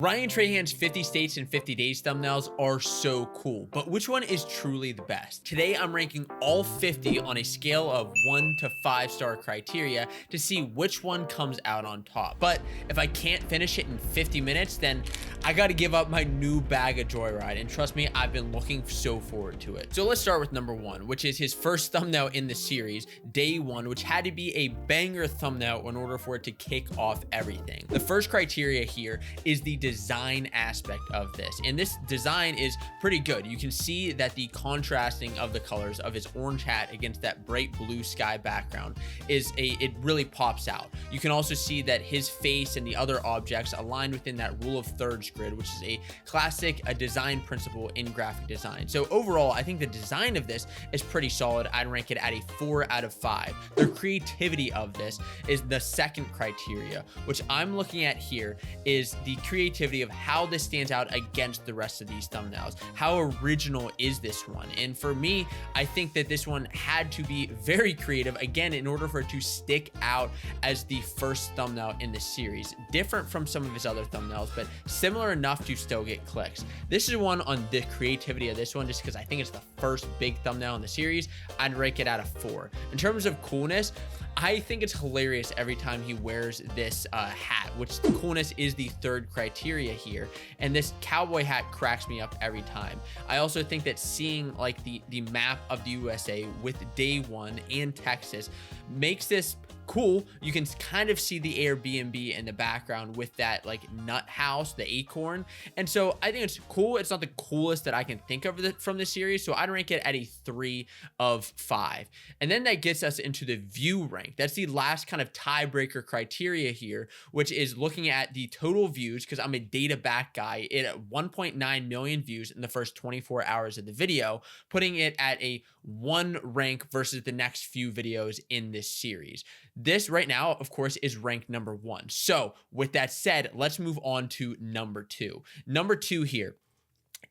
Ryan Trahan's 50 States in 50 Days thumbnails are so cool, but which one is truly the best? Today, I'm ranking all 50 on a scale of 1 to 5-star criteria to see which one comes out on top. But if I can't finish it in 50 minutes, then I gotta give up my new bag of Joyride, and trust me, I've been looking so forward to it. So let's start with number 1, which is his first thumbnail in the series, Day 1, which had to be a banger thumbnail in order for it to kick off everything. The first criteria here is the design aspect of this, and this design is pretty good. You can see that the contrasting of the colors of his orange hat against that bright blue sky background it really pops out. You can also see that his face and the other objects align within that rule of thirds grid, which is a classic design principle in graphic design. So overall, I think the design of this is pretty solid. I'd rank it at a 4 out of 5. The creativity of this is the second criteria, which I'm looking at here is the creativity of how this stands out against the rest of these thumbnails. How original is this one? And for me, I think that this one had to be very creative, again, in order for it to stick out as the first thumbnail in the series. Different from some of his other thumbnails, but similar enough to still get clicks. This is one on the creativity of this one, just because I think it's the first big thumbnail in the series. I'd rank it at a 4. In terms of coolness, I think it's hilarious every time he wears this hat, which the coolness is the third criteria here. And this cowboy hat cracks me up every time. I also think that seeing like the map of the USA with Day 1 and Texas makes this cool. You can kind of see the Airbnb in the background with that like nut house, the acorn. And so I think it's cool. It's not the coolest that I can think of from the series, so I'd rank it at a 3 of 5. And then that gets us into the view rank. That's the last kind of tiebreaker criteria here, which is looking at the total views, because I'm a data back guy. It at 1.9 million views in the first 24 hours of the video, putting it at a 1 rank versus the next few videos in this series. This right now, of course, is ranked number 1. So with that said, let's move on to number 2. Number 2 here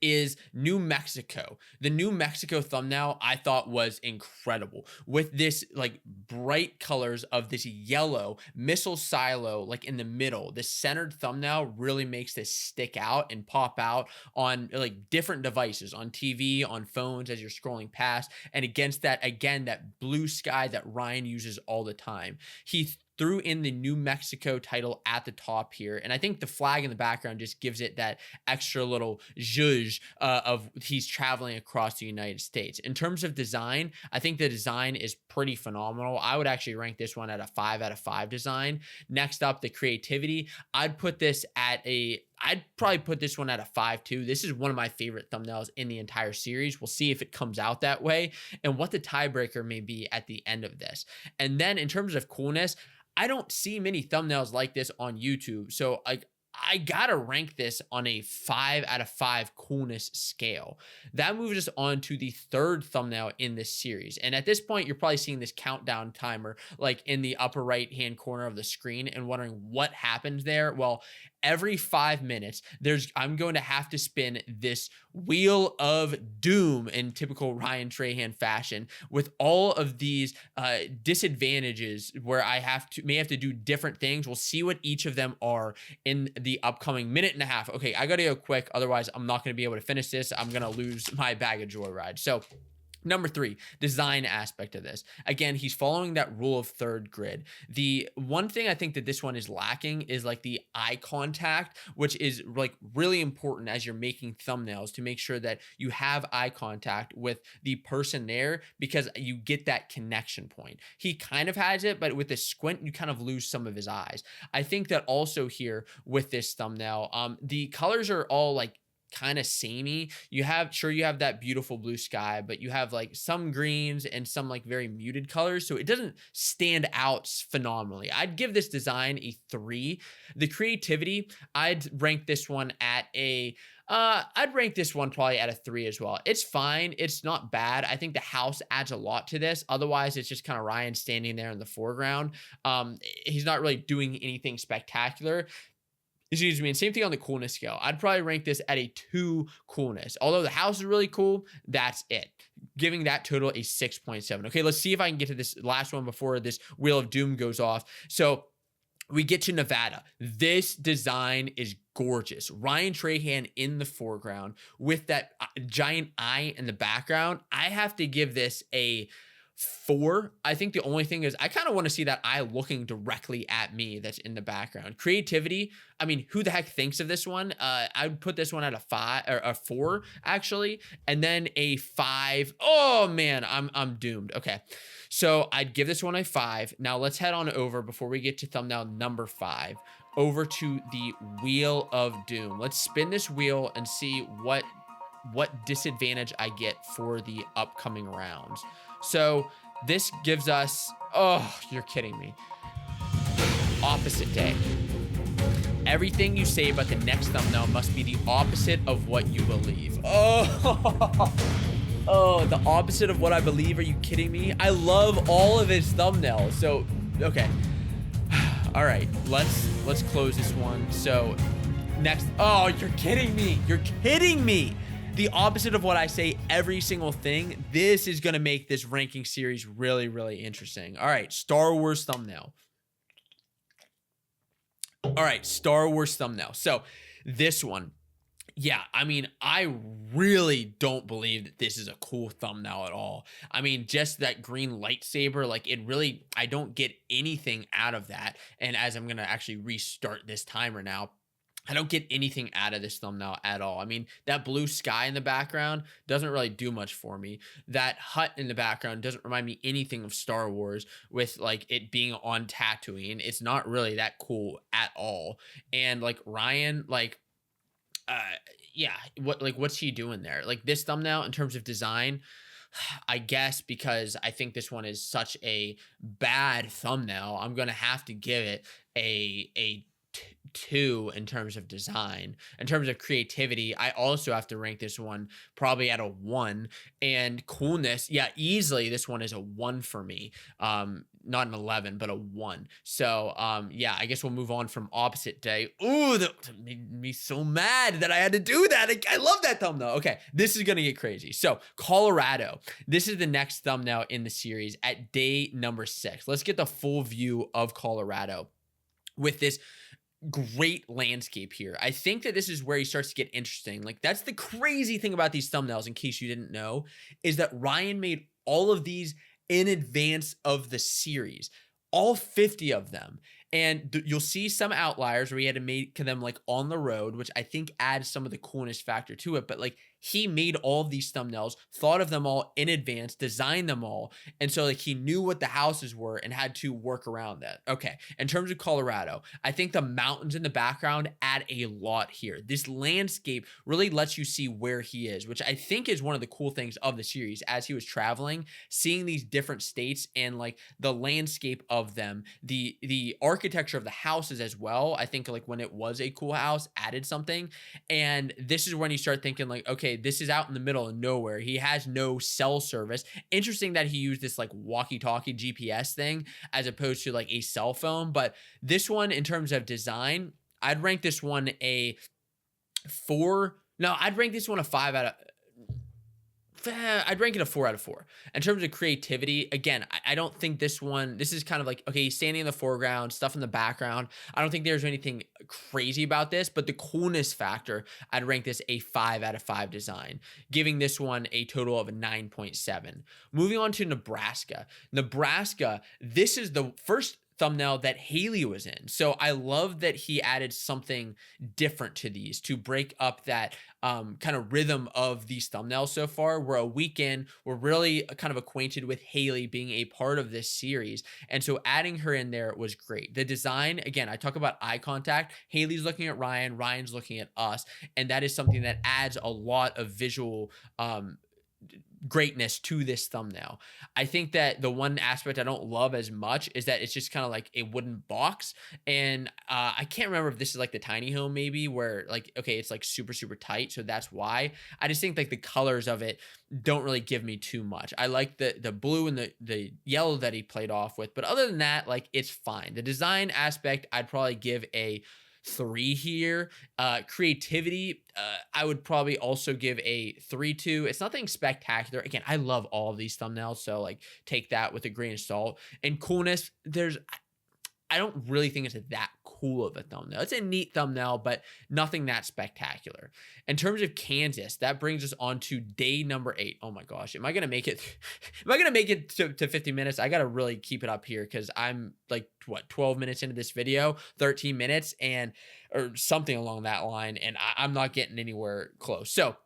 is New Mexico. The New Mexico thumbnail I thought was incredible, with this like bright colors of this yellow missile silo like in the middle. The centered thumbnail really makes this stick out and pop out on like different devices, on TV, on phones as you're scrolling past, and against that, again, that blue sky that Ryan uses all the time. He threw in the New Mexico title at the top here, and I think the flag in the background just gives it that extra little zhuzh of he's traveling across the United States. In terms of design, I think the design is pretty phenomenal. I would actually rank this one at a 5 out of 5 design. Next up, the creativity. I'd probably put this one at a 5 too. This is one of my favorite thumbnails in the entire series. We'll see if it comes out that way and what the tiebreaker may be at the end of this. And then in terms of coolness, I don't see many thumbnails like this on YouTube. So I gotta rank this on a 5 out of 5 coolness scale. That moves us on to the third thumbnail in this series. And at this point, you're probably seeing this countdown timer like in the upper right hand corner of the screen and wondering what happens there. Well, every 5 minutes, I'm going to have to spin this wheel of doom in typical Ryan Trahan fashion with all of these disadvantages where I may have to do different things. We'll see what each of them are in the upcoming minute and a half. Okay, I gotta go quick, otherwise I'm not gonna be able to finish this. I'm gonna lose my bag of Joyride. So number 3, design aspect of this. Again, he's following that rule of third grid. The one thing I think that this one is lacking is like the eye contact, which is like really important as you're making thumbnails to make sure that you have eye contact with the person there, because you get that connection point. He kind of has it, but with the squint, you kind of lose some of his eyes. I think that also here with this thumbnail, the colors are all like kind of samey. You have that beautiful blue sky, but you have like some greens and some like very muted colors, so it doesn't stand out phenomenally. I'd give this design a 3. The creativity, I'd rank this one at a I'd rank this one probably at a 3 as well. It's fine. It's not bad. I think the house adds a lot to this. Otherwise, it's just kind of Ryan standing there in the foreground. He's not really doing anything spectacular. Excuse me, and same thing on the coolness scale. I'd probably rank this at a 2 coolness. Although the house is really cool, that's it. Giving that total a 6.7. Okay, let's see if I can get to this last one before this Wheel of Doom goes off. So We get to Nevada. This design is gorgeous. Ryan Trahan in the foreground with that giant eye in the background. I have to give this a 4. I think the only thing is I kind of want to see that eye looking directly at me that's in the background. Creativity, I mean, who the heck thinks of this one? I would put this one at a 5 or a 4 actually, and then a 5. Oh man, I'm doomed. Okay. So I'd give this one a 5. Now let's head on over before we get to thumbnail number 5 over to the Wheel of Doom. Let's spin this wheel and see what disadvantage I get for the upcoming rounds. So this gives us, oh, you're kidding me. Opposite day. Everything you say about the next thumbnail must be the opposite of what you believe. Oh, oh, the opposite of what I believe. Are you kidding me? I love all of his thumbnails. So, okay. All right, let's close this one. So next, oh, you're kidding me. You're kidding me. The opposite of what I say, every single thing. This is going to make this ranking series really, really interesting. All right, Star Wars thumbnail. All right, Star Wars thumbnail. So this one, yeah, I mean, I really don't believe that this is a cool thumbnail at all. I mean, just that green lightsaber, like it really, I don't get anything out of that. And as I'm going to actually restart this timer now, I don't get anything out of this thumbnail at all. I mean, that blue sky in the background doesn't really do much for me. That hut in the background doesn't remind me anything of Star Wars with like it being on Tatooine. It's not really that cool at all. And like Ryan, like, yeah, what's he doing there? Like this thumbnail in terms of design, I guess because I think this one is such a bad thumbnail, I'm going to have to give it a 2 in terms of design. In terms of creativity, I also have to rank this one probably at a 1. And coolness, yeah, easily this one is a 1 for me. Not an 11, but a 1. So yeah, I guess we'll move on from opposite day. Ooh, that made me so mad that I had to do that. I love that thumbnail. Okay, this is gonna get crazy. So Colorado, this is the next thumbnail in the series at day number 6. Let's get the full view of Colorado with this great landscape here. I think that this is where he starts to get interesting. Like that's the crazy thing about these thumbnails, in case you didn't know, is that Ryan made all of these in advance of the series, all 50 of them. And you'll see some outliers where he had to make them like on the road, which I think adds some of the coolness factor to it. But like he made all of these thumbnails, thought of them all in advance, designed them all. And so like he knew what the houses were and had to work around that. Okay. In terms of Colorado, I think the mountains in the background add a lot here. This landscape really lets you see where he is, which I think is one of the cool things of the series as he was traveling, seeing these different states and like the landscape of them, the architecture of the houses as well. I think like when it was a cool house added something. And this is when you start thinking like, okay, this is out in the middle of nowhere. He has no cell service. Interesting that he used this like walkie-talkie GPS thing as opposed to like a cell phone. But this one, in terms of design, I'd rank this one a 4. No, I'd rank this one a 5 out of. I'd rank it a 4 out of 4. In terms of creativity, again, I don't think this is kind of like, okay, he's standing in the foreground, stuff in the background. I don't think there's anything crazy about this, but the coolness factor, I'd rank this a 5 out of 5 design, giving this one a total of a 9.7. Moving on to Nebraska. Nebraska, this is the first thumbnail that Haley was in. So I love that he added something different to these to break up that kind of rhythm of these thumbnails so far. We're a weekend, we're really kind of acquainted with Haley being a part of this series. And so adding her in there was great. The design, again, I talk about eye contact. Haley's looking at Ryan, Ryan's looking at us. And that is something that adds a lot of visual greatness to this thumbnail. I think that the one aspect I don't love as much is that it's just kind of like a wooden box. And I can't remember if this is like the tiny home maybe where like, okay, it's like super, super tight. So that's why. I just think like the colors of it don't really give me too much. I like the blue and the yellow that he played off with. But other than that, like it's fine. The design aspect, I'd probably give a 3 here. Creativity, I would probably also give a 3-2. It's nothing spectacular. Again, I love all of these thumbnails, so like take that with a grain of salt. And coolness, I don't really think it's that cool of a thumbnail. It's a neat thumbnail, but nothing that spectacular. In terms of Kansas, that brings us on to day number 8. Oh my gosh, am I gonna make it? Am I gonna make it to 50 minutes? I gotta really keep it up here because I'm like what 12 minutes into this video, 13 minutes, and or something along that line, and I'm not getting anywhere close. So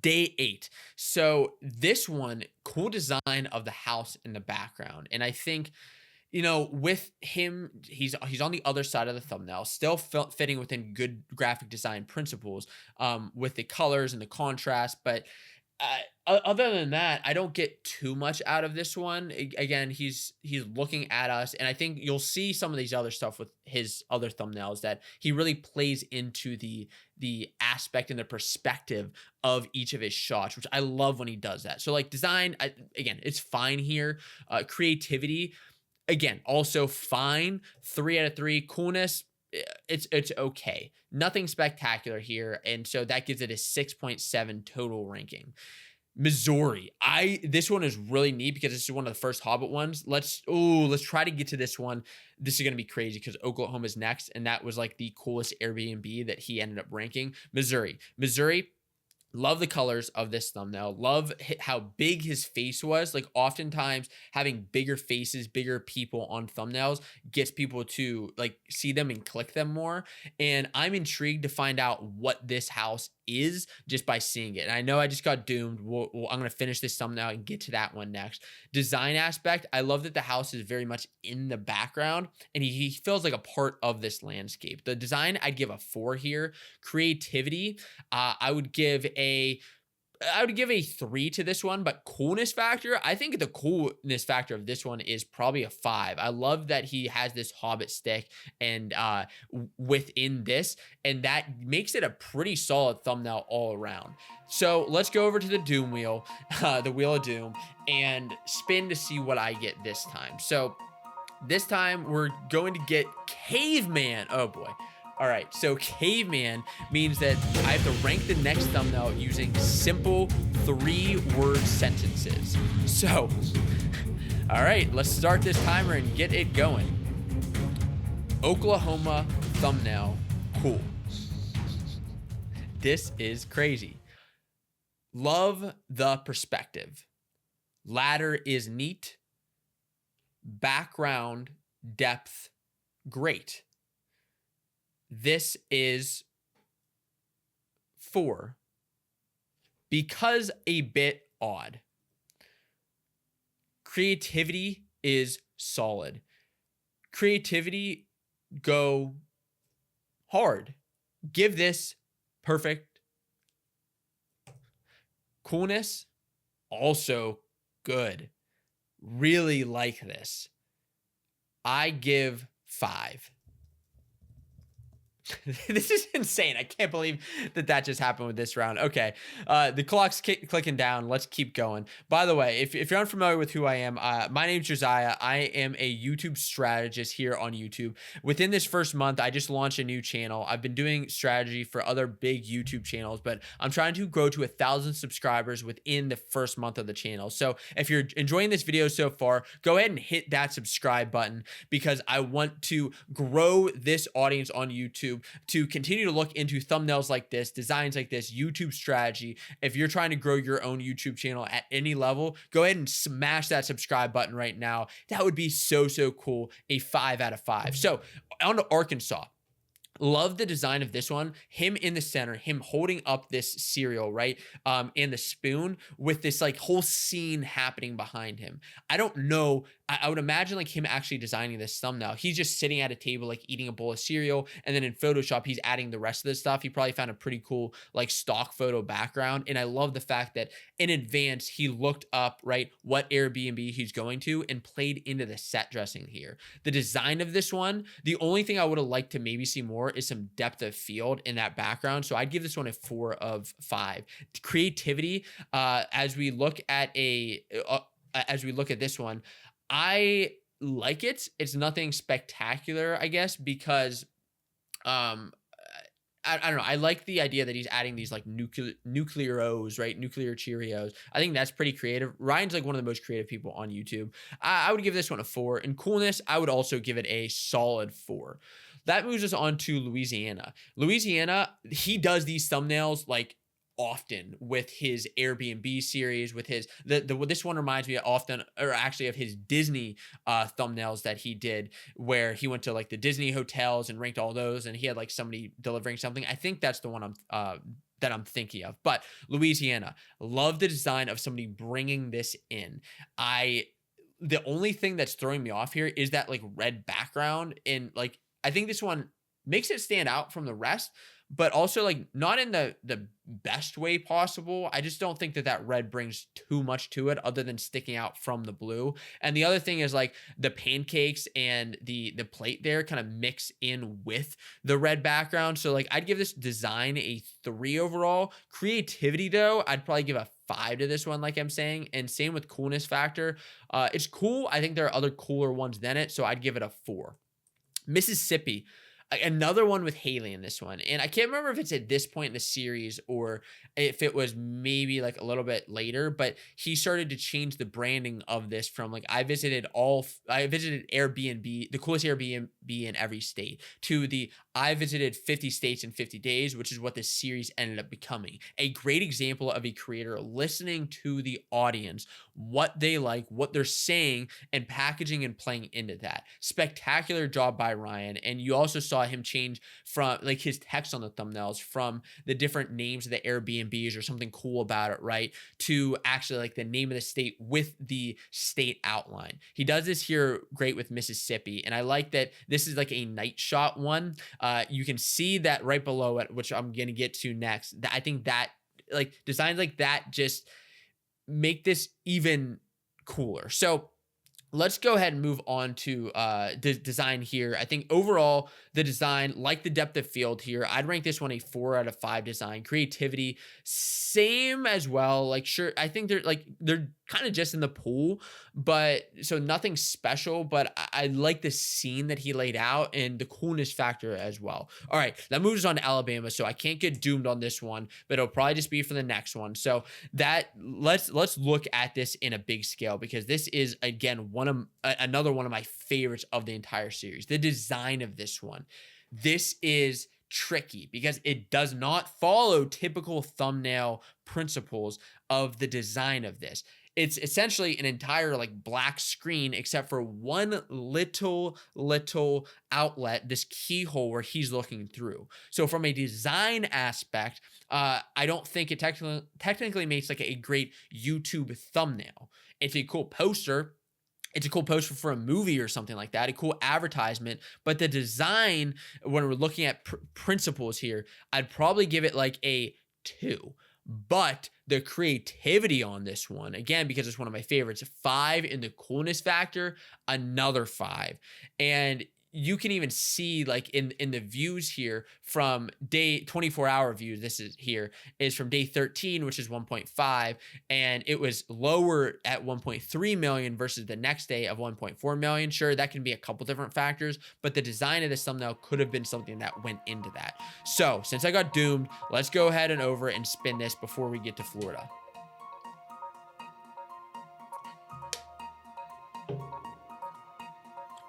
day 8. So this one, cool design of the house in the background, and I think, you know, with him, he's on the other side of the thumbnail, still fitting within good graphic design principles, with the colors and the contrast. But other than that, I don't get too much out of this one. Again, he's looking at us, and I think you'll see some of these other stuff with his other thumbnails that he really plays into the aspect and the perspective of each of his shots, which I love when he does that. So like design, again, it's fine here. Creativity, again, also fine. 3 out of 3. Coolness, it's okay. Nothing spectacular here, and so that gives it a 6.7 total ranking. Missouri, this one is really neat because this is one of the first Hobbit ones. Let's try to get to this one. This is gonna be crazy because Oklahoma's next, and that was like the coolest Airbnb that he ended up ranking. Missouri. Love the colors of this thumbnail. Love how big his face was. Like oftentimes having bigger faces, bigger people on thumbnails gets people to like see them and click them more. And I'm intrigued to find out what this house is just by seeing it. And I know I just got doomed. I'm going to finish this thumbnail and get to that one next. Design aspect. I love that the house is very much in the background and he feels like a part of this landscape. The design, I'd give a 4 here. Creativity, I would give a 3 to this one, but coolness factor, I think the coolness factor of this one is probably a 5. I love that he has this Hobbit stick and within this, and that makes it a pretty solid thumbnail all around. So let's go over to the Doom wheel, the Wheel of Doom, and spin to see what I get this time. So this time we're going to get Caveman. Oh boy. All right, so Caveman means that I have to rank the next thumbnail using simple 3-word sentences. So, all right, let's start this timer and get it going. Oklahoma thumbnail, cool. This is crazy. Love the perspective. Ladder is neat. Background depth, great. This is 4 because a bit odd. Creativity is solid. Creativity, go hard. Give this perfect. Coolness, also good. Really like this. I give 5. This is insane. I can't believe that just happened with this round. Okay, the clock's clicking down. Let's keep going. By the way, if you're unfamiliar with who I am, my name's Josiah. I am a YouTube strategist here on YouTube. Within this first month, I just launched a new channel. I've been doing strategy for other big YouTube channels, but I'm trying to grow to 1,000 subscribers within the first month of the channel. So if you're enjoying this video so far, go ahead and hit that subscribe button because I want to grow this audience on YouTube to continue to look into thumbnails like this, designs like this, YouTube strategy. If you're trying to grow your own YouTube channel at any level, go ahead and smash that subscribe button right now. That would be so cool. A 5 out of 5. So on to Arkansas. Love the design of this one. Him in the center, him holding up this cereal, right? And the spoon with this like whole scene happening behind him. I don't know. I would imagine like him actually designing this thumbnail. He's just sitting at a table, like eating a bowl of cereal. And then in Photoshop, he's adding the rest of this stuff. He probably found a pretty cool like stock photo background. And I love the fact that in advance, he looked up, right, what Airbnb he's going to and played into the set dressing here. The design of this one, the only thing I would have liked to maybe see more is some depth of field in that background. So I'd give this one a 4 of 5. Creativity, as we look at this one, I like it. It's nothing spectacular, I guess, because I don't know. I like the idea that he's adding these like nuclear O's, right? Nuclear Cheerios. I think that's pretty creative. Ryan's like one of the most creative people on YouTube. I would give this one a 4. In coolness, I would also give it a solid 4. That moves us on to Louisiana. Louisiana, he does these thumbnails like often with his Airbnb series, with his this one reminds me often, or actually of his Disney thumbnails that he did, where he went to like the Disney hotels and ranked all those, and he had like somebody delivering something. I think that's the one that I'm thinking of. But Louisiana, love the design of somebody bringing this in. The only thing that's throwing me off here is that like red background, and like I think this one makes it stand out from the rest, but also like not in the best way possible. I just don't think that red brings too much to it other than sticking out from the blue. And the other thing is like the pancakes and the plate there kind of mix in with the red background. So like I'd give this design a 3 overall. Creativity though, I'd probably give a 5 to this one, like I'm saying. And same with coolness factor. It's cool. I think there are other cooler ones than it, so I'd give it a 4. Mississippi, another one with Haley in this one. And I can't remember if it's at this point in the series or if it was maybe like a little bit later, but he started to change the branding of this from like, I visited Airbnb, the coolest Airbnb in every state, to the I visited 50 states in 50 days, which is what this series ended up becoming. A great example of a creator listening to the audience, what they like, what they're saying, and packaging and playing into that. Spectacular job by Ryan. And you also saw him change from like his text on the thumbnails from the different names of the Airbnbs or something cool about it, right, to actually like the name of the state with the state outline. He does this here great with Mississippi, and I like that this is like a night shot one. You can see that right below it, which I'm going to get to next. I think that like designs like that just make this even cooler. So let's go ahead and move on to the design here. I think overall, the design, like the depth of field here, I'd rank this one a 4 out of 5 design. Creativity, same as well. Like, sure, I think they're kind of just in the pool, but so nothing special, but I like the scene that he laid out and the coolness factor as well. All right, that moves on to Alabama, so I can't get doomed on this one, but it'll probably just be for the next one. So that let's look at this in a big scale, because this is again another one of my favorites of the entire series. The design of this one. This is tricky because it does not follow typical thumbnail principles of the design of this. It's essentially an entire like black screen except for one little outlet, this keyhole where he's looking through. So from a design aspect, I don't think it technically makes like a great YouTube thumbnail. It's a cool poster. It's a cool poster for a movie or something like that, a cool advertisement. But the design, when we're looking at principles here, I'd probably give it like a 2. But the creativity on this one, again, because it's one of my favorites, 5 in the coolness factor, another 5. And you can even see like in the views here from day 24-hour views, this is here, is from day 13, which is 1.5, and it was lower at 1.3 million versus the next day of 1.4 million. Sure, that can be a couple different factors, but the design of this thumbnail could have been something that went into that. So since I got doomed, let's go ahead and over and spin this before we get to Florida.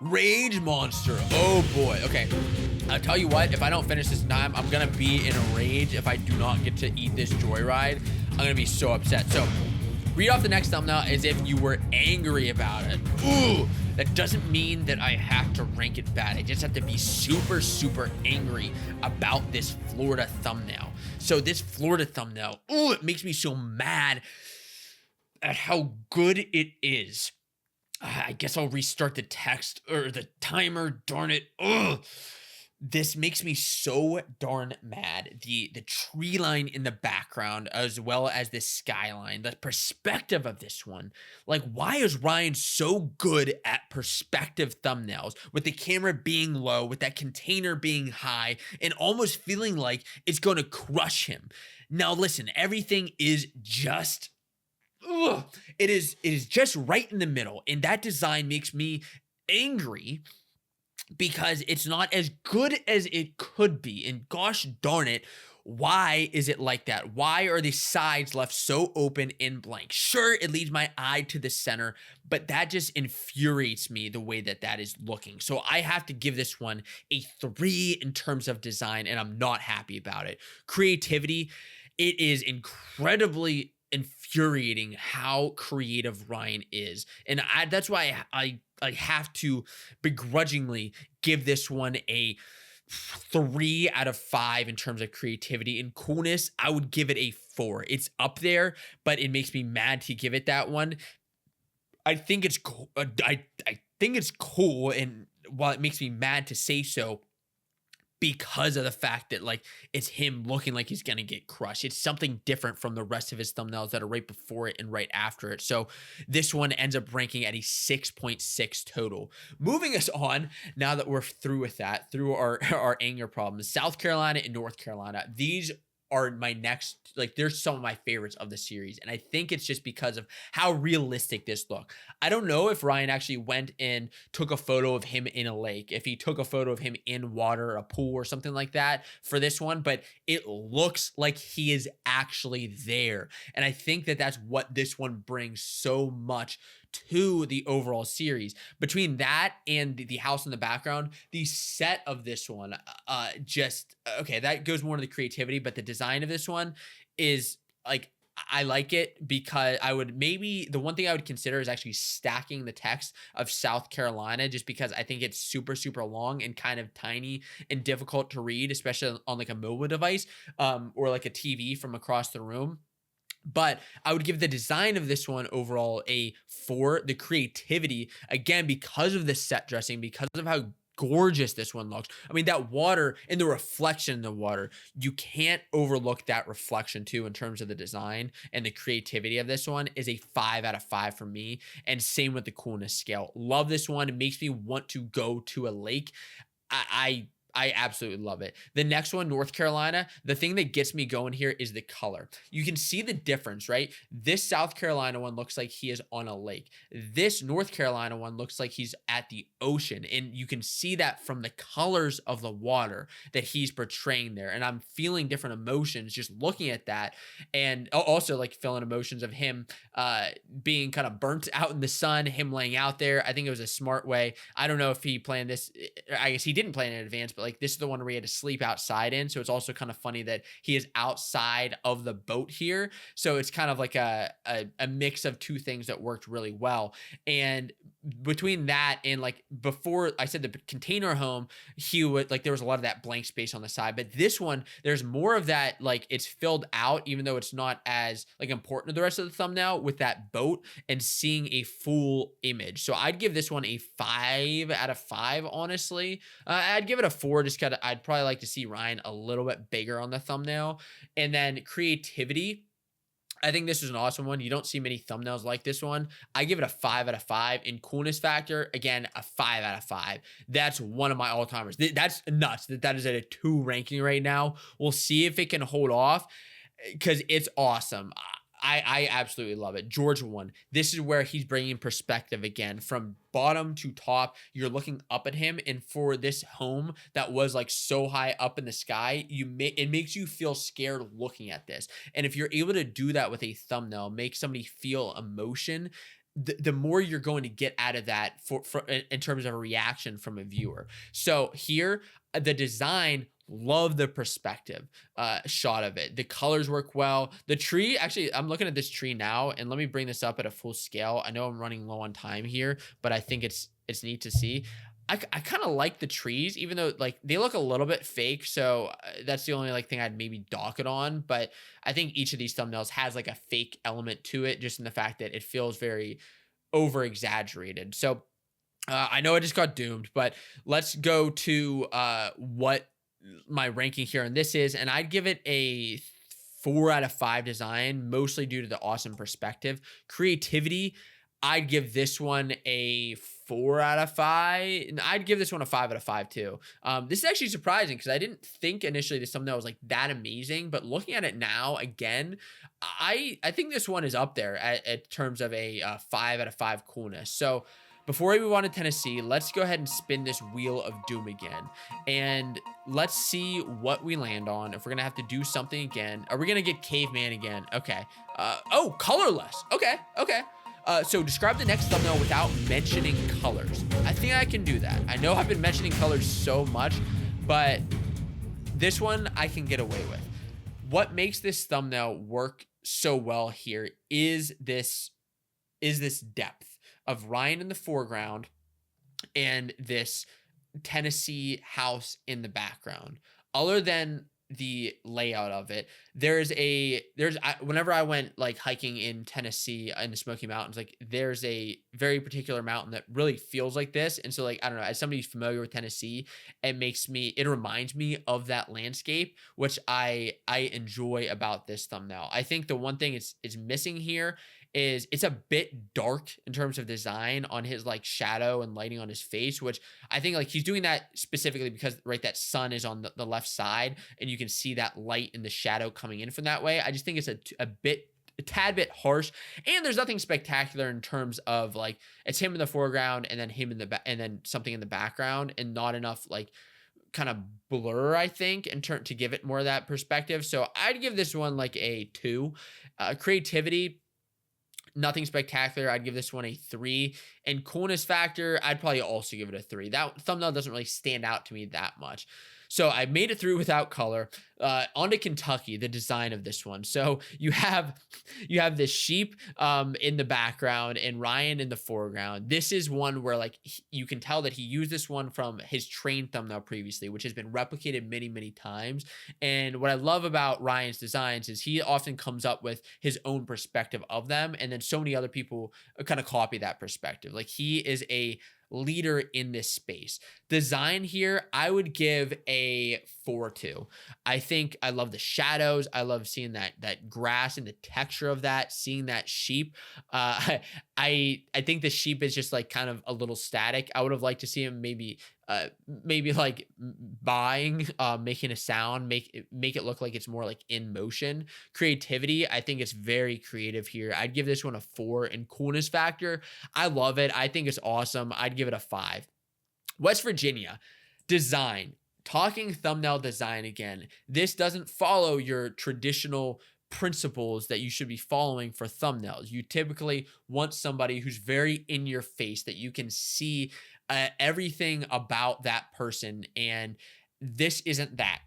Rage Monster. Oh boy. Okay. I'll tell you what, if I don't finish this time, I'm gonna be in a rage if I do not get to eat this joyride. I'm gonna be so upset. So read off the next thumbnail as if you were angry about it. Ooh, that doesn't mean that I have to rank it bad. I just have to be super angry about this Florida thumbnail. So this Florida thumbnail, ooh, it makes me so mad at how good it is. I guess I'll restart the text or the timer. Darn it. Ugh. This makes me so darn mad. The tree line in the background, as well as the skyline, the perspective of this one. Like, why is Ryan so good at perspective thumbnails with the camera being low, with that container being high, and almost feeling like it's going to crush him? Now, listen, everything is just... Ugh, it is just right in the middle, and that design makes me angry because it's not as good as it could be. And gosh darn it, why is it like that? Why are the sides left so open and blank? Sure, it leads my eye to the center, but that just infuriates me the way that that is looking. So I have to give this one a 3 in terms of design, and I'm not happy about it. Creativity, it is incredibly infuriating how creative Ryan is. And that's why I have to begrudgingly give this one a 3 out of 5 in terms of creativity. And coolness, I would give it a 4. It's up there, but it makes me mad to give it that one. I think it's cool. I think it's cool, and while it makes me mad to say so, because of the fact that like it's him looking like he's gonna get crushed. It's something different from the rest of his thumbnails that are right before it and right after it. So this one ends up ranking at a 6.6 total. Moving us on, now that we're through with that, through our anger problems, South Carolina and North Carolina, these are my next, like they're some of my favorites of the series. And I think it's just because of how realistic this look. I don't know if Ryan actually went and took a photo of him in a lake, if he took a photo of him in water, a pool or something like that for this one, but it looks like he is actually there. And I think that that's what this one brings so much to the overall series. Between that and the house in the background, the set of this one, just okay, that goes more to the creativity, but the design of this one is like, I like it because I would maybe, the one thing I would consider is actually stacking the text of South Carolina, just because I think it's super long and kind of tiny and difficult to read, especially on like a mobile device, or like a TV from across the room. But I would give the design of this one overall a 4. The creativity, again, because of the set dressing, because of how gorgeous this one looks. I mean, that water and the reflection in the water, you can't overlook that reflection too in terms of the design, and the creativity of this one is a 5 out of 5 for me. And same with the coolness scale. Love this one. It makes me want to go to a lake. I absolutely love it. The next one, North Carolina, the thing that gets me going here is the color. You can see the difference, right? This South Carolina one looks like he is on a lake. This North Carolina one looks like he's at the ocean. And you can see that from the colors of the water that he's portraying there. And I'm feeling different emotions just looking at that. And also like feeling emotions of him being kind of burnt out in the sun, him laying out there. I think it was a smart way. I don't know if he planned this. I guess he didn't plan in advance, but like this is the one where he had to sleep outside in. So it's also kind of funny that he is outside of the boat here. So it's kind of like a mix of two things that worked really well. And between that and like before I said the container home, he would like there was a lot of that blank space on the side. But this one, there's more of that, like it's filled out, even though it's not as like important to the rest of the thumbnail with that boat and seeing a full image. So I'd give this one a 5 out of 5, honestly. I'd give it a 4 just because I'd probably like to see Ryan a little bit bigger on the thumbnail. And then creativity, I think this is an awesome one. You don't see many thumbnails like this one. I give it a 5 out of 5. In coolness factor, again, a 5 out of 5. That's one of my all-timers. That's nuts that is at a 2 ranking right now. We'll see if it can hold off because it's awesome. I absolutely love it. Georgia one. This is where he's bringing perspective again from bottom to top. You're looking up at him, and for this home that was like so high up in the sky, it makes you feel scared looking at this. And if you're able to do that with a thumbnail, make somebody feel emotion, the more you're going to get out of that for in terms of a reaction from a viewer. So here, the design, love the perspective shot of it. The colors work well. The tree, actually, I'm looking at this tree now, and let me bring this up at a full scale. I know I'm running low on time here, but I think it's neat to see. I kind of like the trees, even though like they look a little bit fake. So that's the only like thing I'd maybe dock it on. But I think each of these thumbnails has like a fake element to it, just in the fact that it feels very over exaggerated. So I know I just got doomed, but let's go to what my ranking here on this is, and I'd give it a 4 out of 5 design, mostly due to the awesome perspective. Creativity, I'd give this one a 4 out of 5. And I'd give this one a 5 out of 5 too. This is actually surprising because I didn't think initially this thumbnail was like that amazing, but looking at it now again, I think this one is up there at terms of a 5 out of 5 coolness. So Before we move on to Tennessee, let's go ahead and spin this wheel of doom again. And let's see what we land on. If we're going to have to do something again. Are we going to get caveman again? Okay. Oh, colorless. Okay. Okay. So describe the next thumbnail without mentioning colors. I think I can do that. I know I've been mentioning colors so much, but this one I can get away with. What makes this thumbnail work so well here is this depth of Ryan in the foreground and this Tennessee house in the background. Other than the layout of it, whenever I went like hiking in Tennessee in the Smoky Mountains, like there's a very particular mountain that really feels like this. And so like, I don't know, as somebody who's familiar with Tennessee, it reminds me of that landscape, which I enjoy about this thumbnail. I think the one thing is missing here is it's a bit dark in terms of design on his like shadow and lighting on his face, which I think like he's doing that specifically because right, that sun is on the left side and you can see that light and the shadow coming in from that way. I just think it's a tad bit harsh, and there's nothing spectacular in terms of like it's him in the foreground and then him in the back and then something in the background, and not enough like kind of blur, I think, in turn to give it more of that perspective. So I'd give this one like a 2. Creativity, nothing spectacular. I'd give this one a 3. And coolness factor, I'd probably also give it a 3. That thumbnail doesn't really stand out to me that much. So I made it through without color. On to Kentucky, the design of this one. So you have this sheep in the background and Ryan in the foreground. This is one where like you can tell that he used this one from his train thumbnail previously, which has been replicated many, many times. And what I love about Ryan's designs is he often comes up with his own perspective of them, and then so many other people kind of copy that perspective. Like he is a leader in this space. Design here, I would give a 4-2. I think I love the shadows. I love seeing that grass and the texture of that, seeing that sheep. I think the sheep is just like kind of a little static. I would have liked to see him maybe like buying, making a sound, make it look like it's more like in motion. Creativity, I think it's very creative here. I'd give this one a 4. And coolness factor, I love it. I think it's awesome. I'd give it a 5. West Virginia, design. Talking thumbnail design again. This doesn't follow your traditional principles that you should be following for thumbnails. You typically want somebody who's very in your face, that you can see everything about that person, and this isn't that.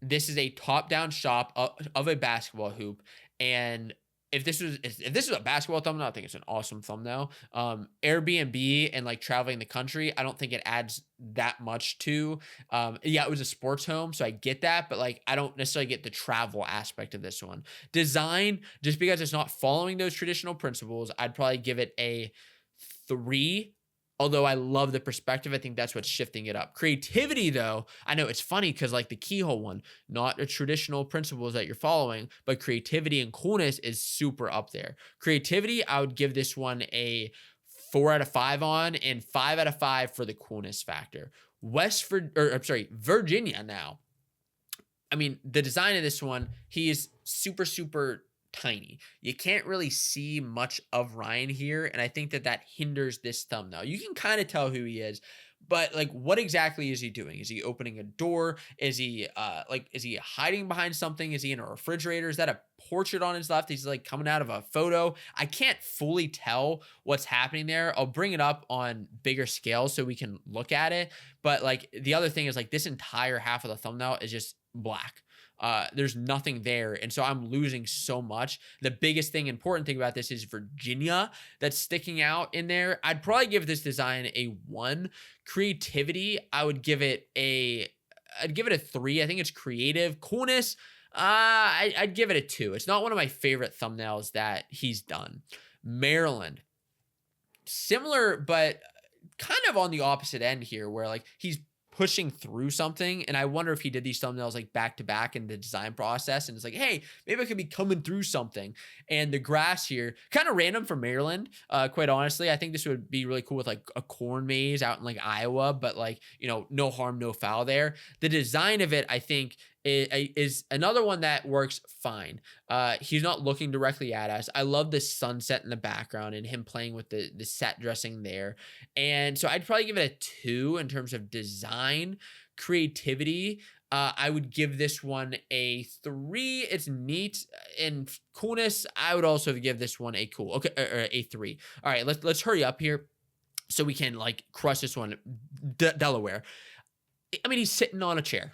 This is a top-down shot of a basketball hoop, and if this is a basketball thumbnail, I think it's an awesome thumbnail. Airbnb and like traveling the country, I don't think it adds that much to. Yeah, it was a sports home, so I get that, but like I don't necessarily get the travel aspect of this one. Design, just because it's not following those traditional principles, I'd probably give it a 3. Although I love the perspective, I think that's what's shifting it up. Creativity, though, I know it's funny because like the keyhole one, not the traditional principles that you're following, but creativity and coolness is super up there. Creativity, I would give this one a 4 out of 5 on, and 5 out of 5 for the coolness factor. Virginia now. I mean, the design of this one, he is super, super tiny. You can't really see much of Ryan here, and I think that hinders this thumbnail. You can kind of tell who he is, but like what exactly is he doing? Is he opening a door? Is he hiding behind something? Is he in a refrigerator? Is that a portrait on his left? He's like coming out of a photo. I can't fully tell what's happening there. I'll bring it up on bigger scale so we can look at it, but like the other thing is like this entire half of the thumbnail is just black. There's nothing there, and so I'm losing so much. The biggest important thing about this is Virginia that's sticking out in there. I'd probably give this design a 1. Creativity, I'd give it a 3. I think it's creative. Coolness, I'd give it a 2. It's not one of my favorite thumbnails that he's done. Maryland, similar, but kind of on the opposite end here, where like he's pushing through something, and I wonder if he did these thumbnails like back to back in the design process, and it's like, hey, maybe I could be coming through something. And the grass here, kind of random for Maryland, quite honestly. I think this would be really cool with like a corn maze out in like Iowa, but like, you know, no harm, no foul there. The design of it, I think, is another one that works fine. He's not looking directly at us. I love the sunset in the background and him playing with the set dressing there. And so I'd probably give it a 2 in terms of design. Creativity, I would give this one a 3. It's neat. And coolness, I would also give this one a cool. Okay, or a 3. All right, let's hurry up here so we can like crush this one. Delaware. I mean, he's sitting on a chair,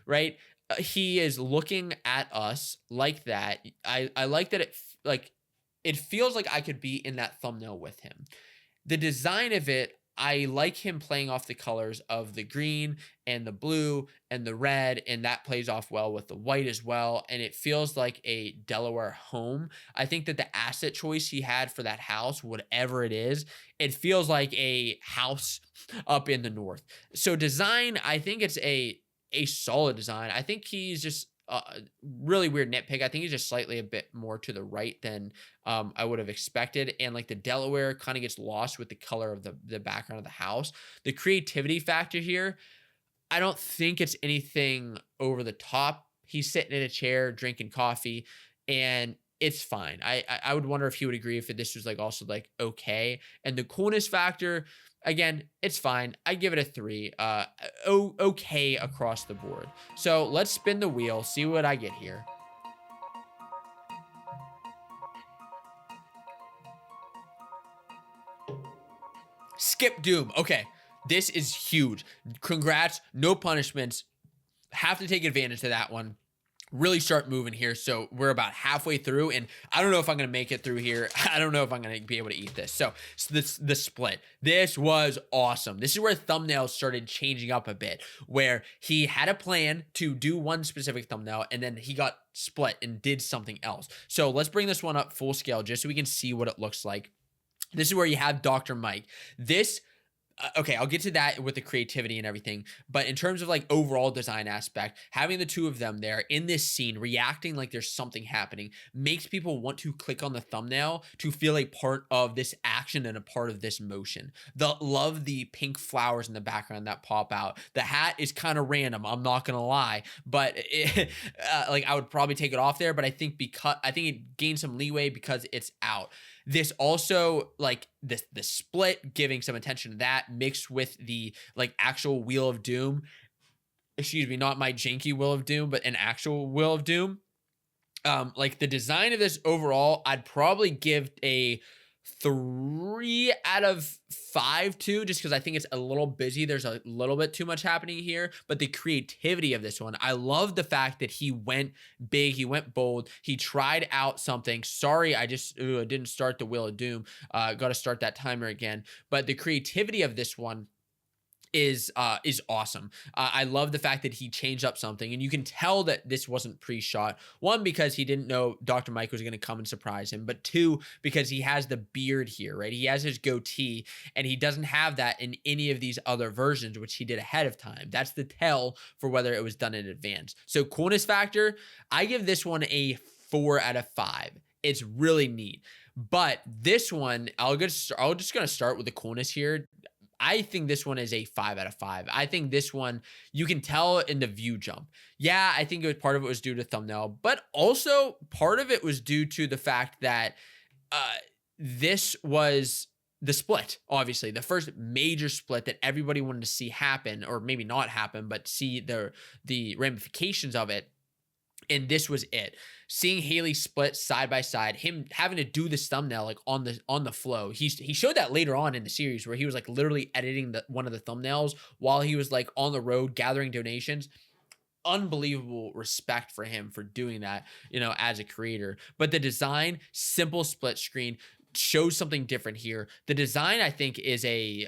right? He is looking at us like that. I like that like it feels like I could be in that thumbnail with him. The design of it, I like him playing off the colors of the green and the blue and the red, and that plays off well with the white as well. And it feels like a Delaware home. I think that the asset choice he had for that house, whatever it is, it feels like a house up in the north. So design, I think it's a solid design. I think he's just really weird nitpick. I think he's just slightly a bit more to the right than I would have expected. And like the Delaware kind of gets lost with the color of the background of the house. The creativity factor here, I don't think it's anything over the top. He's sitting in a chair drinking coffee and it's fine. I would wonder if he would agree if this was like also like okay. And the coolness factor, again, it's fine. I give it a 3. Okay across the board. So let's spin the wheel, see what I get here. Skip Doom. Okay, this is huge. Congrats. No punishments. Have to take advantage of that one. Really start moving here. So we're about halfway through and I don't know if I'm going to make it through here. I don't know if I'm going to be able to eat this. So the split, this was awesome. This is where thumbnails started changing up a bit, where he had a plan to do one specific thumbnail and then he got split and did something else. So let's bring this one up full scale just so we can see what it looks like. This is where you have Dr. Mike. This okay, I'll get to that with the creativity and everything, but in terms of like overall design aspect, having the two of them there in this scene, reacting like there's something happening, makes people want to click on the thumbnail to feel a part of this action and a part of this motion. Love the pink flowers in the background that pop out. The hat is kind of random, I'm not gonna lie, but like I would probably take it off there, but I think it gains some leeway because it's out. This also, like, the split, giving some attention to that, mixed with the, like, actual Wheel of Doom. Excuse me, not my janky Wheel of Doom, but an actual Wheel of Doom. Like, the design of this overall, I'd probably give a 3 out of 5 too, just because I think it's a little busy. There's a little bit too much happening here, but the creativity of this one, I love the fact that he went big, he went bold, he tried out something. Sorry, I didn't start the Wheel of Doom. Got to start that timer again. But the creativity of this one is awesome. I love the fact that he changed up something, and you can tell that this wasn't pre-shot. One, because he didn't know Dr. Mike was going to come and surprise him, but two, because he has the beard here, right? He has his goatee, and he doesn't have that in any of these other versions, which he did ahead of time. That's the tell for whether it was done in advance. So coolness factor, I give this one a 4 out of 5. It's really neat. But this one, I'm just going to start with the coolness here. I think this one is a 5 out of 5. I think this one, you can tell in the view jump. Yeah, I think part of it was due to thumbnail, but also part of it was due to the fact that this was the split, obviously. The first major split that everybody wanted to see happen, or maybe not happen, but see the ramifications of it. And this was it. Seeing Haley split side by side, him having to do this thumbnail like on the flow. He showed that later on in the series where he was like literally editing one of the thumbnails while he was like on the road gathering donations. Unbelievable respect for him for doing that, as a creator. But the design, simple split screen, shows something different here. The design, I think, is a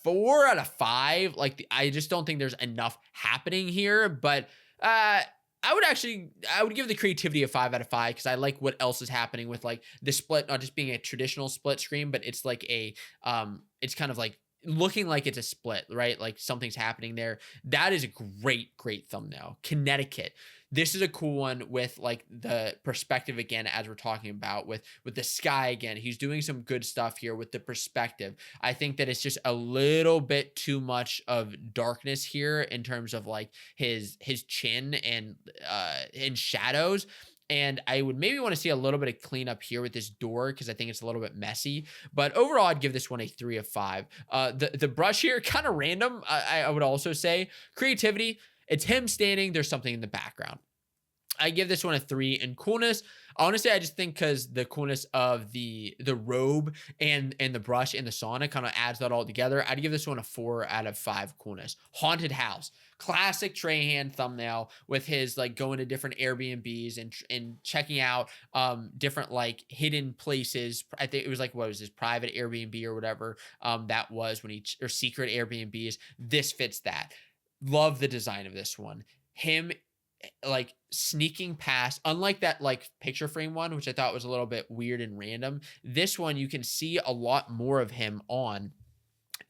4 out of 5. Like, I just don't think there's enough happening here, but I would give the creativity a 5 out of 5 because I like what else is happening with like the split, not just being a traditional split screen, but it's like it's kind of like looking like it's a split, right? Like something's happening there. That is a great thumbnail. Connecticut. This is a cool one with like the perspective again, as we're talking about with the sky again. He's doing some good stuff here with the perspective. I think that it's just a little bit too much of darkness here in terms of like his chin and in shadows. And I would maybe want to see a little bit of cleanup here with this door because I think it's a little bit messy. But overall, I'd give this one a 3 of 5. The brush here, kind of random. I would also say creativity. It's him standing. There's something in the background. I give this one a 3. And coolness, honestly, I just think because the coolness of the robe and the brush and the sauna kind of adds that all together. I'd give this one a 4 out of 5 coolness. Haunted house, classic Trahan thumbnail with his like going to different Airbnbs and checking out different like hidden places. I think it was like, what was his private Airbnb or whatever that was when or secret Airbnbs. This fits that. Love the design of this one. Him like sneaking past, unlike that like picture frame one, which I thought was a little bit weird and random. This one you can see a lot more of him on,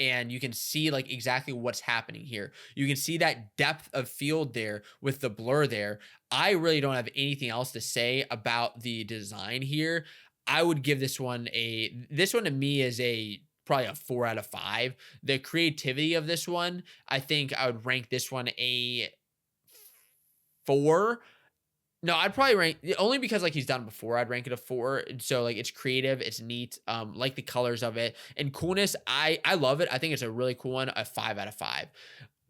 and you can see like exactly what's happening here. You can see that depth of field there with the blur there. I really don't have anything else to say about the design here. I would give this one to me is probably a 4 out of 5. The creativity of this one, I think I would rank this one a 4. No, I'd probably rank only because like he's done it before. I'd rank it a 4. So like it's creative, it's neat, like the colors of it and coolness. I love it. I think it's a really cool one. A 5 out of 5.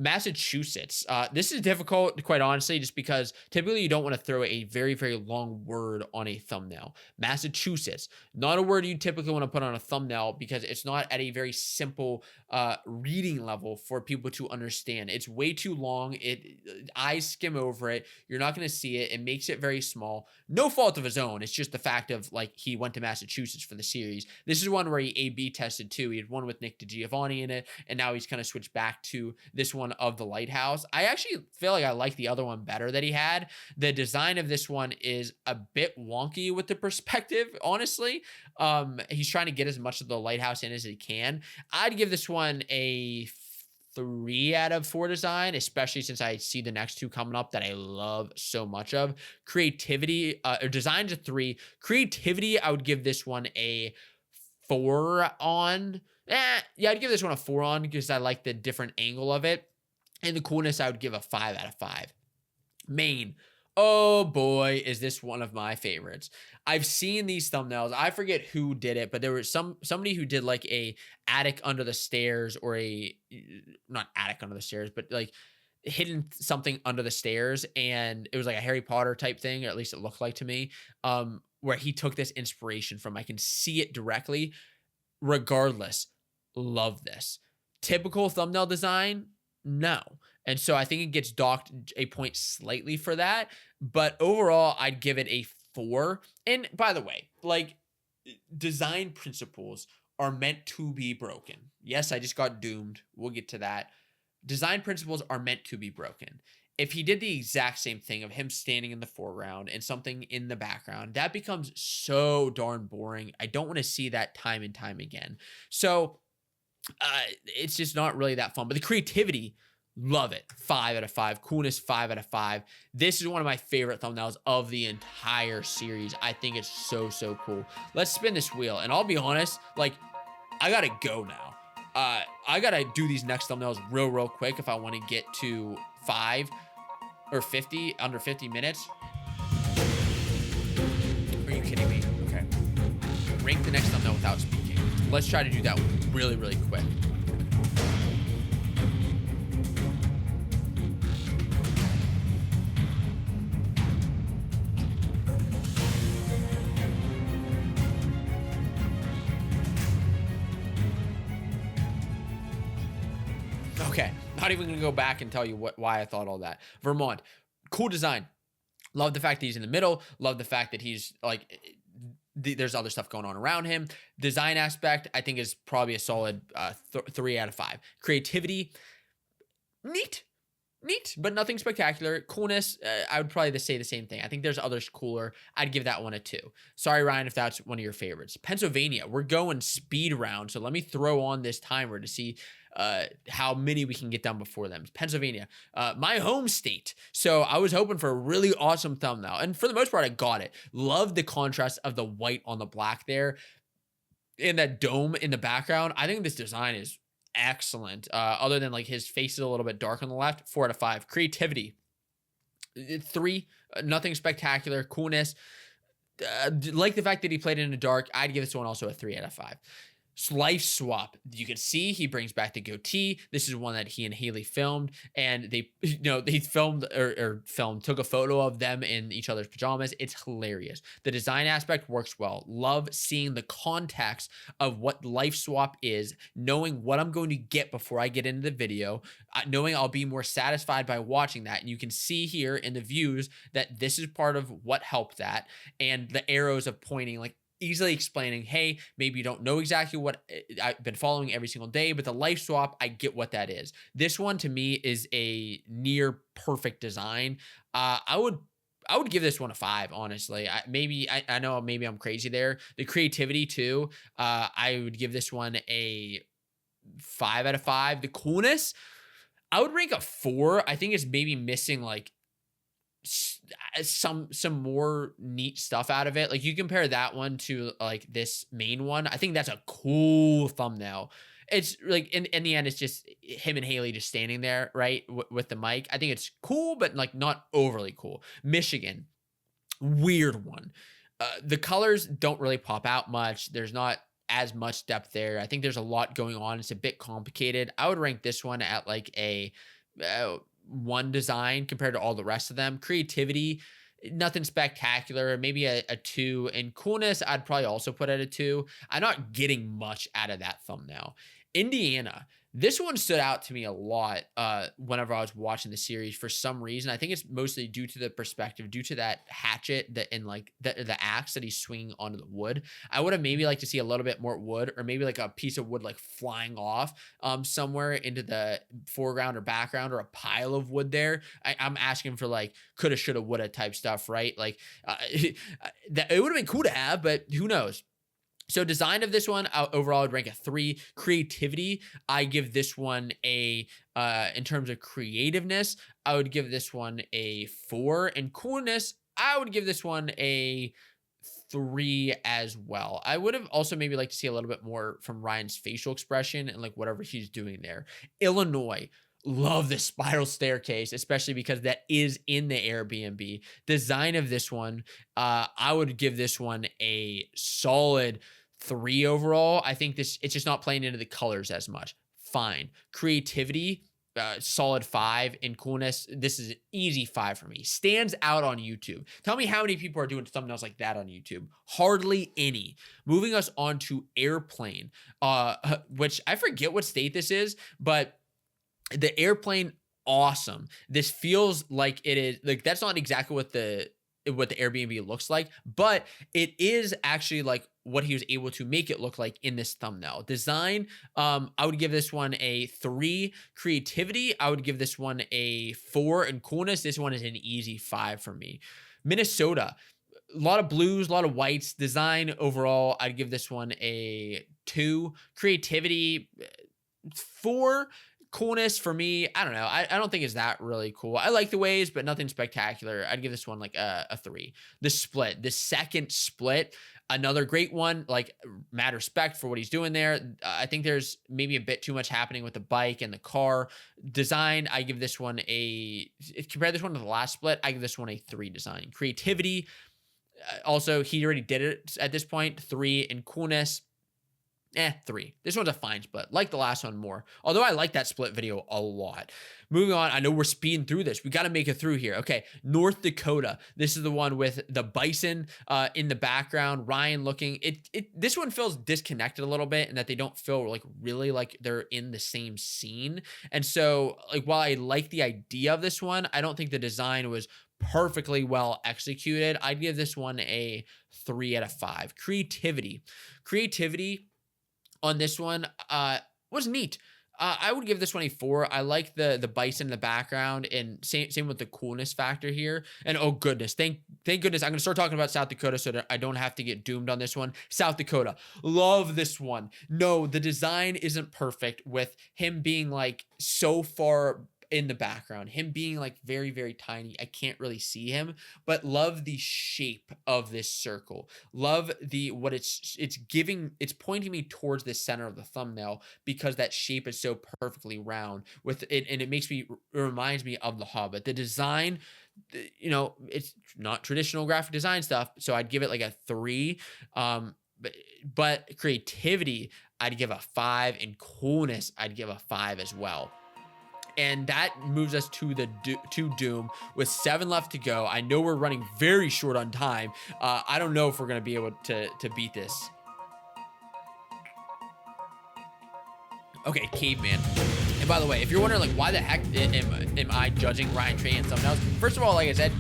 Massachusetts. This is difficult, quite honestly, just because typically you don't want to throw a very long word on a thumbnail. Massachusetts, not a word you typically want to put on a thumbnail because it's not at a very simple reading level for people to understand. It's way too long. Eyes skim over it. You're not going to see it. It makes it very small. No fault of his own. It's just the fact of like he went to Massachusetts for the series. This is one where he A/B tested too. He had one with Nick DiGiovanni in it, and now he's kind of switched back to this one of the lighthouse. I actually feel like I like the other one better that he had. The design of this one is a bit wonky with the perspective, honestly. He's trying to get as much of the lighthouse in as he can. I'd give this one a 3 out of 4 design, especially since I see the next two coming up that I love so much of. Creativity, or design's a 3. Creativity, I would give this one a 4 on. Yeah, I'd give this one a 4 on because I like the different angle of it. And the coolness, I would give a 5 out of 5. Maine. Oh boy, is this one of my favorites. I've seen these thumbnails. I forget who did it, but there was somebody who did like a attic under the stairs or not attic under the stairs, but like hidden something under the stairs. And it was like a Harry Potter type thing, or at least it looked like to me, where he took this inspiration from. I can see it directly. Regardless, love this. Typical thumbnail design? No. And so I think it gets docked a point slightly for that. But overall, I'd give it a 4. And by the way, like design principles are meant to be broken. Yes, I just got doomed. We'll get to that. Design principles are meant to be broken. If he did the exact same thing of him standing in the foreground and something in the background, that becomes so darn boring. I don't want to see that time and time again. So it's just not really that fun. But the creativity, love it. 5 out of 5. Coolness, 5 out of 5. This is one of my favorite thumbnails of the entire series. I think it's so cool. Let's spin this wheel. And I'll be honest, like, I gotta go now. I gotta do these next thumbnails real quick if I want to get to 5 or 50, under 50 minutes. Are you kidding me? Okay. Rank the next thumbnail without speaking. Let's try to do that really quick. Okay, not even gonna go back and tell you why I thought all that. Vermont, cool design. Love the fact that he's in the middle. Love the fact that he's like, there's other stuff going on around him. Design aspect, I think, is probably a solid 3 out of 5. Creativity, neat. Neat, but nothing spectacular. Coolness, I would probably say the same thing. I think there's others cooler. I'd give that one a 2. Sorry, Ryan, if that's one of your favorites. Pennsylvania, we're going speed round. So let me throw on this timer to see how many we can get done before them. Pennsylvania, my home state. So I was hoping for a really awesome thumbnail. And for the most part, I got it. Love the contrast of the white on the black there and that dome in the background. I think this design is excellent. Other than like his face is a little bit dark on the left. 4 out of 5. Creativity, 3. Nothing spectacular. Coolness, like the fact that he played in the dark. I'd give this one also a 3 out of 5. Life swap. You can see he brings back the goatee. This is one that he and Haley filmed, and they filmed took a photo of them in each other's pajamas. It's hilarious. The design aspect works well. Love seeing the context of what life swap is, knowing what I'm going to get before I get into the video, knowing I'll be more satisfied by watching that. And you can see here in the views that this is part of what helped that, and the arrows of pointing like easily explaining, hey, maybe you don't know exactly what I've been following every single day, but the life swap, I get what that is. This one to me is a near perfect design. I would give this one a 5, honestly. I know maybe I'm crazy there. The creativity too, I would give this one a 5 out of 5. The coolness, I would rank a 4. I think it's maybe missing like some more neat stuff out of it. Like you compare that one to like this main one, I think that's a cool thumbnail. It's like in the end, it's just him and Haley just standing there, right, with the mic. I think it's cool, but like not overly cool. Michigan, weird one. The colors don't really pop out much. There's not as much depth there. I think there's a lot going on. It's a bit complicated. I would rank this one at like a 1 design compared to all the rest of them. Creativity, nothing spectacular, maybe a 2. And coolness, I'd probably also put at a 2. I'm not getting much out of that thumbnail. Indiana, this one stood out to me a lot whenever I was watching the series for some reason. I think it's mostly due to the perspective, due to that hatchet and like the axe that he's swinging onto the wood. I would have maybe liked to see a little bit more wood, or maybe like a piece of wood like flying off somewhere into the foreground or background, or a pile of wood there. I'm asking for like coulda, shoulda, woulda type stuff, right? Like it would have been cool to have, but who knows? So design of this one, overall, I'd rank a 3. Creativity, I give this one a, in terms of creativeness, I would give this one a 4. And coolness, I would give this one a 3 as well. I would have also maybe liked to see a little bit more from Ryan's facial expression and like whatever he's doing there. Illinois, love the spiral staircase, especially because that is in the Airbnb. Design of this one, I would give this one a solid 3 overall. I think it's just not playing into the colors as much. Fine. Creativity, solid 5. And coolness, this is an easy 5 for me. Stands out on YouTube. Tell me how many people are doing thumbnails like that on YouTube. Hardly any. Moving us on to airplane, which I forget what state this is, but the airplane, awesome. This feels like it is like, that's not exactly what the Airbnb looks like, but it is actually like what he was able to make it look like in this thumbnail. Design, I would give this one a 3. Creativity, I would give this one a 4. And coolness, this one is an easy 5 for me. Minnesota, a lot of blues, a lot of whites. Design overall, I'd give this one a 2. Creativity, 4. Coolness for me, I don't know. I don't think it's that really cool. I like the waves, but nothing spectacular. I'd give this one like a 3. The split, the second split, another great one. Like, mad respect for what he's doing there. I think there's maybe a bit too much happening with the bike and the car. Design, I give this one compare this one to the last split, I give this one a 3 design. Creativity, also, he already did it at this point, 3. And coolness, 3. This one's a fine split. Like the last one more. Although I like that split video a lot. Moving on. I know we're speeding through this. We got to make it through here. Okay. North Dakota. This is the one with the bison in the background. Ryan looking. This one feels disconnected a little bit, and that they don't feel like really like they're in the same scene. And so like while I like the idea of this one, I don't think the design was perfectly well executed. I'd give this one a 3 out of 5. Creativity on this one was neat. I would give this one a 4. I like the bison in the background, and same with the coolness factor here. And oh goodness, thank goodness I'm gonna start talking about South Dakota so that I don't have to get doomed on this one. South Dakota, love this one. No, the design isn't perfect with him being like so far in the background, him being like very, very tiny. I can't really see him, but love the shape of this circle. Love the what it's giving, it's pointing me towards the center of the thumbnail because that shape is so perfectly round with it, and it makes me, it reminds me of the Hobbit. The design, you know, it's not traditional graphic design stuff, so I'd give it like a 3. But creativity, I'd give a 5, and coolness, I'd give a 5 as well. And that moves us to the to Doom with 7 left to go. I know we're running very short on time. I don't know if we're gonna be able to beat this. Okay, Caveman. And by the way, if you're wondering like why the heck am I judging Ryan Trahan thumbnails? First of all, like I said,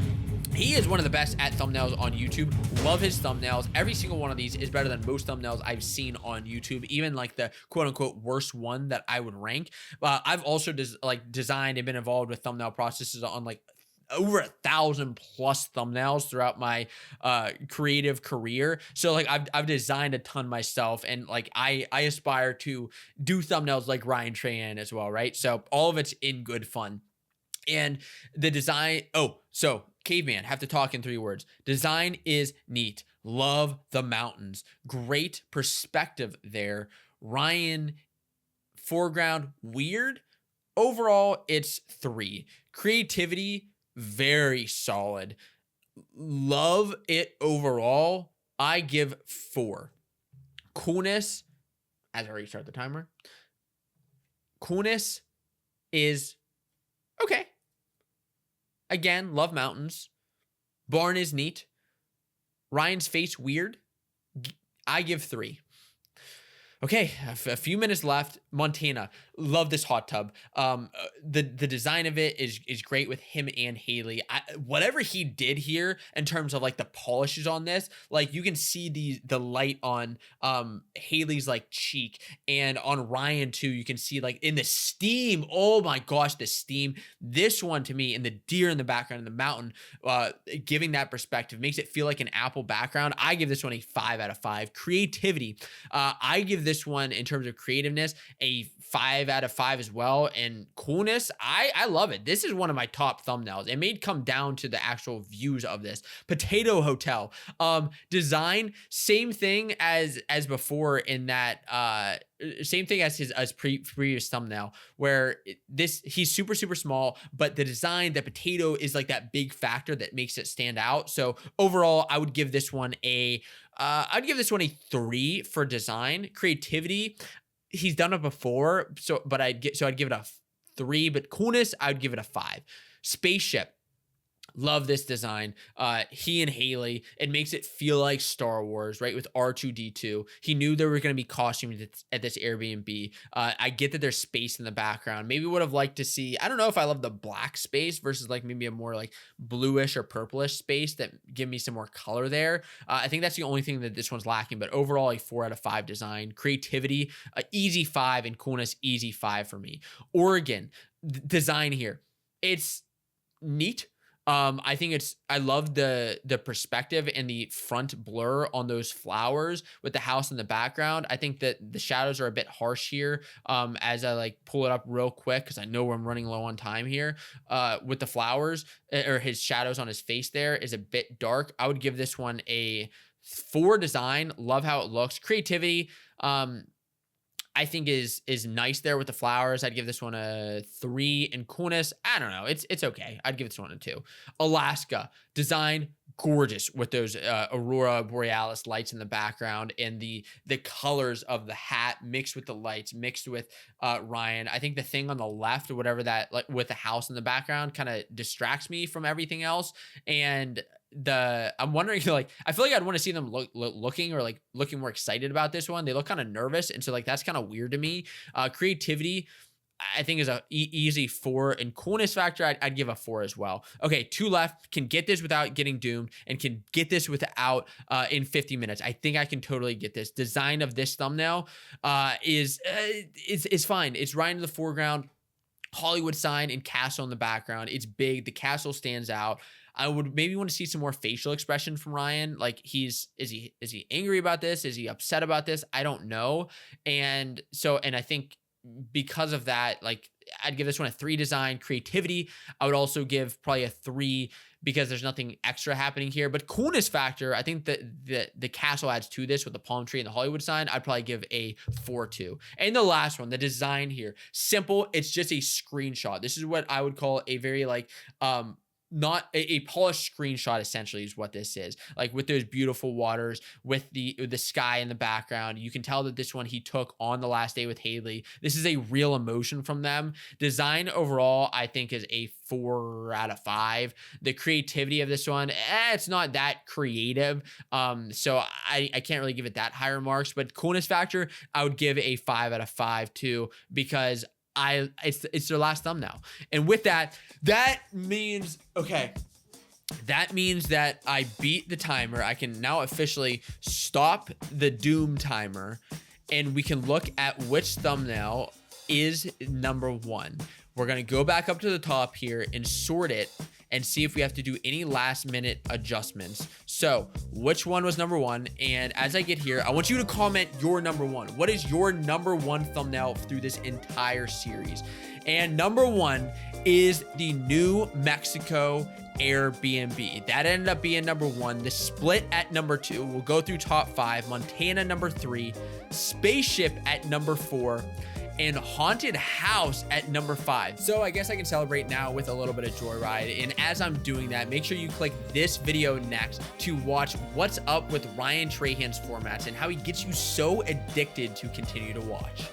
he is one of the best at thumbnails on YouTube. Love his thumbnails. Every single one of these is better than most thumbnails I've seen on YouTube, even like the quote unquote worst one that I would rank. I've also designed and been involved with thumbnail processes on like over 1,000 plus thumbnails throughout my creative career. So like I've designed a ton myself, and like I aspire to do thumbnails like Ryan Trahan as well, right? So all of it's in good fun. And the design, so Caveman, have to talk in 3 words. Design is neat. Love the mountains. Great perspective there. Ryan, foreground, weird. Overall, it's 3. Creativity, very solid. Love it overall. I give 4. Coolness, as I already start the timer, coolness is okay. Again, love mountains. Barn is neat. Ryan's face, weird. I give 3. Okay, a few minutes left. Montana, love this hot tub. The design of it is great with him and Haley. Whatever he did here in terms of like the polishes on this, like you can see the light on Haley's like cheek, and on Ryan too. You can see like in the steam. Oh my gosh, the steam. This one to me, and the deer in the background and the mountain, giving that perspective makes it feel like an Apple background. I give this one a 5 out of 5. Creativity, I give this one in terms of creativeness a 5 out of 5 as well. And coolness, I love it. This is one of my top thumbnails. It may come down to the actual views of this. Potato Hotel, design, same thing as before in that same thing as his previous thumbnail, where he's super small, but the design, the potato is like that big factor that makes it stand out. So overall, I would give this one I'd give this one a 3 for design. Creativity, he's done it before, I'd give it a 3. But coolness, I'd give it a 5. Spaceship, love this design. He and Haley, it makes it feel like Star Wars, right? With R2-D2. He knew there were going to be costumes at this Airbnb. I get that there's space in the background. Maybe would have liked to see, I don't know if I love the black space versus like maybe a more like bluish or purplish space that give me some more color there. I think that's the only thing that this one's lacking, but overall a 4 out of 5 design. Creativity, easy 5, and coolness, easy 5 for me. Oregon, design here, it's neat. I think I love the perspective and the front blur on those flowers with the house in the background. I think that the shadows are a bit harsh here. As I like pull it up real quick, because I know I'm running low on time here, with the flowers, or his shadows on his face there is a bit dark. I would give this one a 4 design. Love how it looks. Creativity, I think is nice there with the flowers. I'd give this one a 3. And coolness, I don't know. It's okay. I'd give this one a 2. Alaska, design, gorgeous with those Aurora Borealis lights in the background, and the colors of the hat mixed with the lights, mixed with Ryan. I think the thing on the left or whatever that, like with the house in the background, kind of distracts me from everything else. And I'm wondering, like, I feel like I'd want to see them looking more excited about this one. They look kind of nervous, and so like that's kind of weird to me. Creativity, I think is a easy 4. And coolness factor, I'd give a 4 as well. Okay, 2 left. Can get this without getting doomed, and can get this without in 50 minutes. I think I can totally get this. Design of this thumbnail is fine. It's right in the foreground. Hollywood sign and castle in the background. It's big. The castle stands out. I would maybe want to see some more facial expression from Ryan. Like is he angry about this? Is he upset about this? I don't know. And I think because of that, like I'd give this one a 3 design. Creativity, I would also give probably a 3 because there's nothing extra happening here. But coolness factor, I think that the castle adds to this with the palm tree and the Hollywood sign. I'd probably give a 4 to. And the last one, the design here, simple. It's just a screenshot. This is what I would call a very like not a polished screenshot, essentially, is what this is. Like with those beautiful waters, with the sky in the background. You can tell that this one he took on the last day with Haley. This is a real emotion from them. Design overall, I think, is a 4 out of 5. The creativity of this one, it's not that creative. So I can't really give it that higher marks. But coolness factor, I would give a 5 out of 5 too, because it's their last thumbnail. And with that means, okay, that means that I beat the timer. I can now officially stop the doom timer, and we can look at which thumbnail is number 1. We're going to go back up to the top here and sort it and see if we have to do any last minute adjustments. So which one was number 1? And as I get here, I want you to comment your number 1. What is your number 1 thumbnail through this entire series? And number 1 is the New Mexico Airbnb. That ended up being number 1. The split at number 2. We'll go through top 5. Montana number 3. Spaceship at number 4. And haunted house at number 5. So I guess I can celebrate now with a little bit of Joyride. And as I'm doing that, make sure you click this video next to watch what's up with Ryan Trahan's formats and how he gets you so addicted to continue to watch.